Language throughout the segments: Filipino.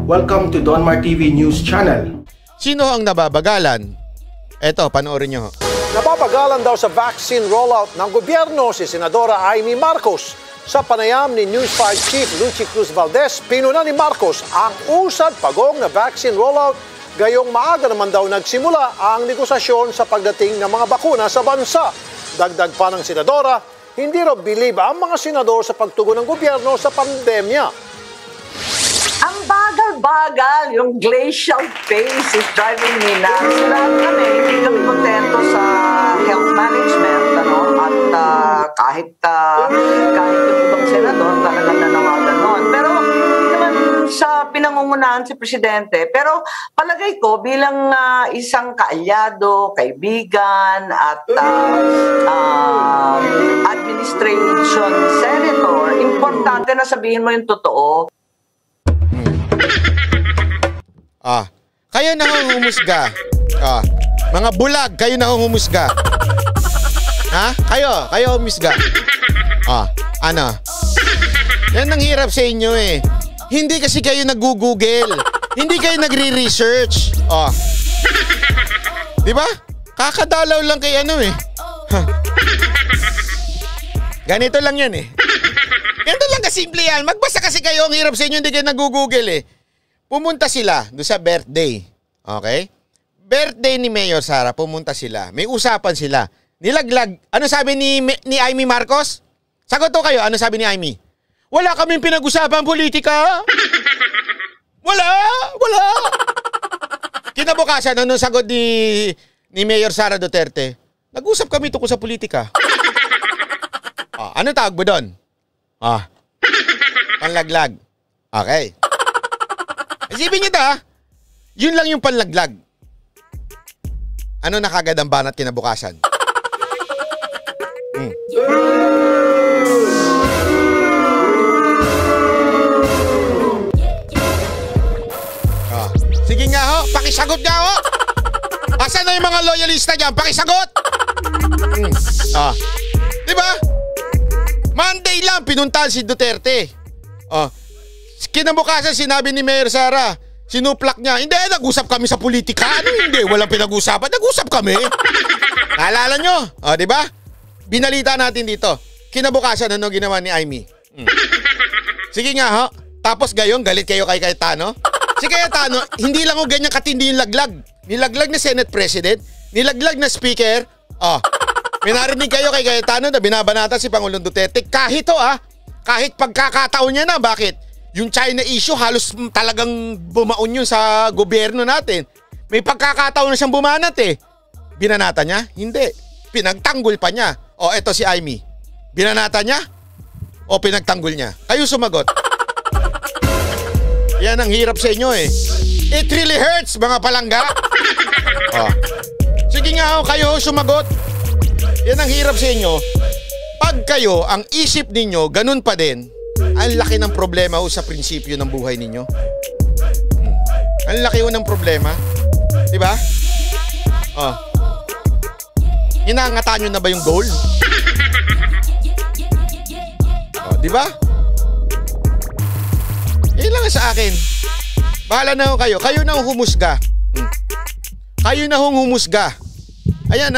Welcome to Donmar TV News Channel. Sino ang nababagalan? Eto, panoorin nyo. Nababagalan daw sa vaccine rollout ng gobyerno si Senadora Amy Marcos. Sa panayam ni News 5 Chief Lucy Cruz Valdez, pinuna ni Marcos ang usad pagong na vaccine rollout. Gayong maaga naman daw nagsimula ang negosasyon sa pagdating ng mga bakuna sa bansa. Dagdag pa ng senadora, hindi raw bilib ang mga senador sa pagtugon ng gobyerno sa pandemya. Ang bagal-bagal, yung glacial pace is driving me nuts. Lahat kami, hindi kami kontento sa health management, at kahit yung ibang senador talagang nanawagan noon. Pero hindi naman sa pinangungunahan si Presidente. Pero palagay ko bilang isang kaalyado, kaibigan at administration senator, importante na sabihin mo yung totoo. Kayo nangungumusga. Mga bulag, kayo nangungumusga. Ha? Kayo humusga. Ano? Yan ang hirap sa inyo eh. Hindi kasi kayo nag-google. Hindi kayo nagre-research. Di ba? Kakadalaw lang kay ano eh. Ganito lang yan eh. Ganito lang kasimple yan. Magbasa kasi kayo, ang hirap sa inyo, hindi kayo nag-google eh. Pumunta sila doon sa birthday. Okay? Birthday ni Mayor Sara, pumunta sila. May usapan sila. Nilaglag. Ano sabi ni Amy Marcos? Sagot to kayo. Ano sabi ni Amy? Wala kaming pinag-usapan politika. Wala. Kinabukasan, ano sagot ni Mayor Sara Duterte? Nag-usap kami tungkol sa politika. Ano tawag mo doon? Panlaglag. Okay. Isipin nyo yun lang yung panlaglag. Ano na kagad ang banat kinabukasan? Sige nga ho, pakisagot nga ho. Asan na yung mga loyalista dyan? Pakisagot! Diba? Monday lang, pinuntahan si Duterte. Kinabukasan sinabi ni Mayor Sara, sinuplak niya, hindi, nag-usap kami sa politika. Ano hindi? Walang pinag-usapan. Nag-usap kami. Naalala nyo? Diba? Binalita natin dito. Kinabukasan, ano ginawa ni Amy? Sige nga ho. Tapos gayon, galit kayo kay Cayetano? Si Cayetano, hindi lang ho ganyan katindi yung laglag. Nilaglag na Senate President, nilaglag na Speaker. May narinig kayo kay Cayetano na binabanata si Pangulong Duterte. Kahit kahit pagkakataon niya na, bakit? Yung China issue, halos talagang bumaon yun sa gobyerno natin. May pagkakataon na siyang bumanat eh. Binanata niya? Hindi. Pinagtanggol pa niya. Eto si Amy. Binanata niya? O pinagtanggol niya? Kayo sumagot. Yan ang hirap sa inyo eh. It really hurts, mga palangga. Sige nga kayo sumagot. Yan ang hirap sa inyo. Pag kayo, ang isip ninyo, ganun pa din, ang laki ng problema sa prinsipyo ng buhay ninyo. Ang laki ng problema. Diba? Inangataan nyo na ba yung goal? Diba? Yan lang sa akin. Bahala na kayo. Kayo na humusga. Kayo na humusga. Ayan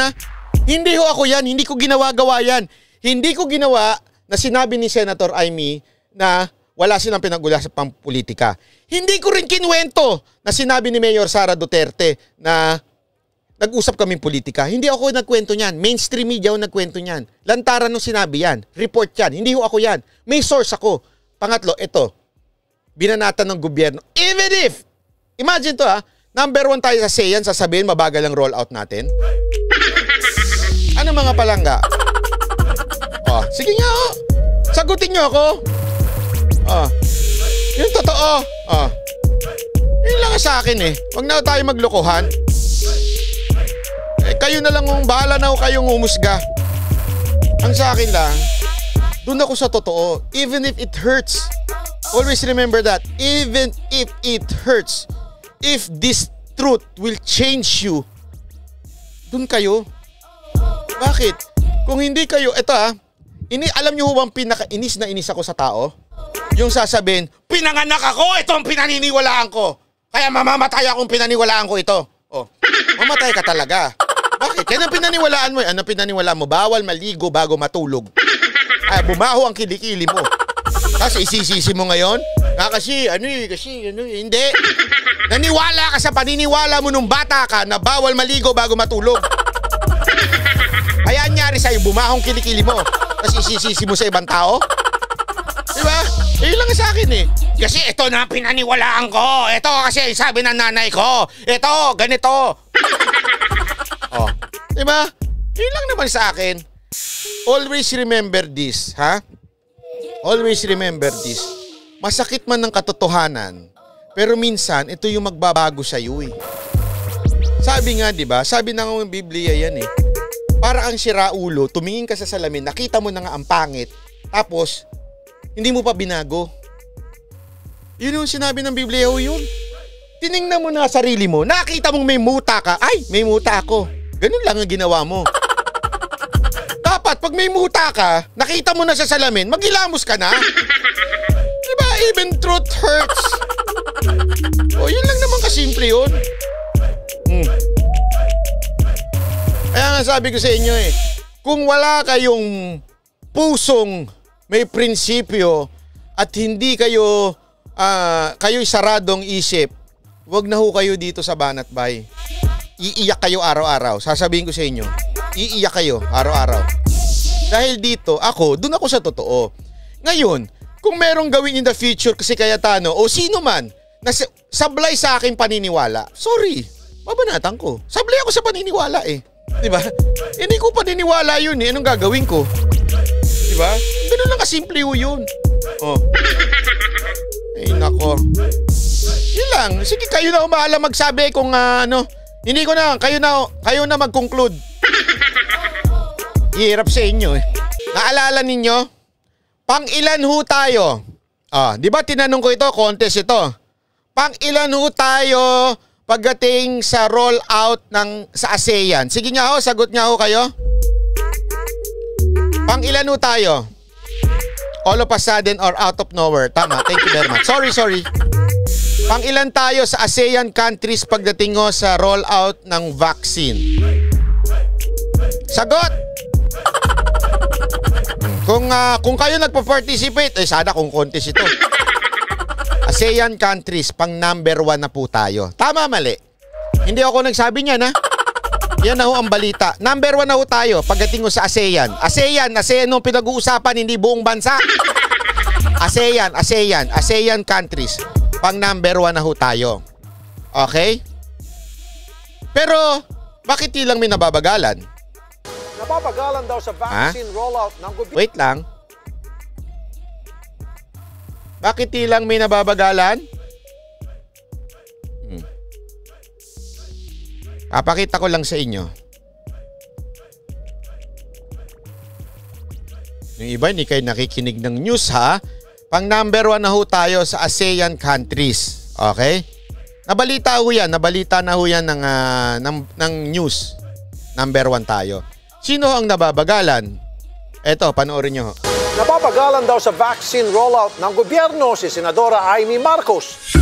Hindi ho ako yan. Hindi ko ginawa-gawa yan. Hindi ko ginawa na sinabi ni Senator Amy na wala silang pinag-usapan politika. Hindi ko rin kinuwento na sinabi ni Mayor Sara Duterte na nag-usap kaming politika. Hindi ako nagkwento niyan. Mainstream media ang nagkwento niyan. Lantaran nung sinabi yan. Report yan. Hindi ho ako yan. May source ako. Pangatlo, ito. Binanatan ng gobyerno. Even if, imagine to number 1 tayo sa SAYAN, sasabihin mabagal ang rollout natin. Ano mga palangga? Sige nga sagutin nyo ako. Yung totoo. Yun lang sa akin eh. Huwag na tayo maglokohan. Kayo na lang bahala na kayong umusga. Ang sa akin lang, dun ako sa totoo. Even if it hurts. Always remember that. Even if it hurts. If this truth will change you, dun kayo. Bakit? Kung hindi kayo, alam niyo ho bang pinaka-inis na inis ako sa tao? Yung sasabihin, pinanganak ako, ito ang pinaniniwalaan ko. Kaya mamamatay akong pinaniwalaan ko ito. Oh, mamatay ka talaga. Bakit? Kaya ang pinaniwalaan mo, ano pinaniwalaan mo? Bawal maligo bago matulog. Ay, bumaho ang kilikili mo. Kasi isisisi mo ngayon? Kasi hindi. Naniwala ka sa paniniwala mo nung bata ka na bawal maligo bago matulog. Kaya anyari sa'yo, bumahong kilikili mo. Tapos isisisi mo sa ibang tao? Diba? Yun lang sa akin eh. Kasi ito na pinaniwalaan ko. Ito kasi sabi ng nanay ko. Ito, ganito. Oh, diba? Yun lang naman sa akin. Always remember this, ha? Always remember this. Masakit man ng katotohanan, pero minsan ito yung magbabago sa iyo eh. Sabi nga, 'di ba? Sabi na ng Biblia 'yan eh. Para kang siraulo, tumingin ka sa salamin, nakita mo na nga ang pangit, tapos hindi mo pa binago. Yun yung sinabi ng Biblia, yun. Tiningnan mo na sarili mo, nakita mong may muta ka, ay, may muta ako. Ganun lang ang ginawa mo. Dapat, pag may muta ka, nakita mo na sa salamin, maghilamos ka na. Diba? Even truth hurts. O, yun lang naman kasimple yun. Kaya nga sabi ko sa inyo eh, kung wala kayong pusong may prinsipyo at hindi kayo, kayo'y saradong isip, wag na ho kayo dito sa Banat Bay. Iiyak kayo araw-araw. Sasabihin ko sa inyo, iiyak kayo araw-araw. Dahil dito, doon ako sa totoo. Ngayon, kung merong gawin in the future kasi Cayetano o sino man na sablay sa aking paniniwala, sorry, babanatan ko. Sablay ako sa paniniwala eh. Diba? Hindi ko paniniwala yun eh. Anong gagawin ko? Diba? Ganun lang kasimple yun. Oh. Ay, nako. Yun lang. Sige, kayo na umahala magsabi kung ano. Hindi ko na. Kayo na mag-conclude. Hirap sa inyo eh. Naalala ninyo? Pang-ilan ho tayo? Di ba tinanong ko ito? Contest ito. Pang-ilan ho tayo pagdating sa rollout sa ASEAN? Sige nga ho, sagot nga ho kayo. Pang-ilan ho tayo? All of a sudden or out of nowhere? Tama, thank you very much. Sorry. Pang-ilan tayo sa ASEAN countries pagdating ho sa rollout ng vaccine? Sagot! Kung kayo nagpa-participate, sana kung contest ito. ASEAN countries, pang number 1 na po tayo. Tama, mali? Hindi ako nagsabi niyan, ha? Yan na ho ang balita. Number 1 na ho tayo pagdating ho sa ASEAN. ASEAN nung pinag-uusapan, hindi buong bansa. ASEAN countries, pang number 1 na ho tayo. Okay? Pero, bakit ilang may nababagalan? Nababagalan daw sa vaccine rollout ng gobyerno. Wait lang. Bakit ilang may nababagalan? Papakita ko lang sa inyo. Yung iba, hindi kayo nakikinig ng news ha. Pang number 1 na ho tayo sa ASEAN countries. Okay? Nabalita na ho yan ng news. Number 1 tayo. Sino ang nababagalan? Eto, panoorin nyo. Nababagalan daw sa vaccine rollout ng gobyerno si Senadora Amy Marcos.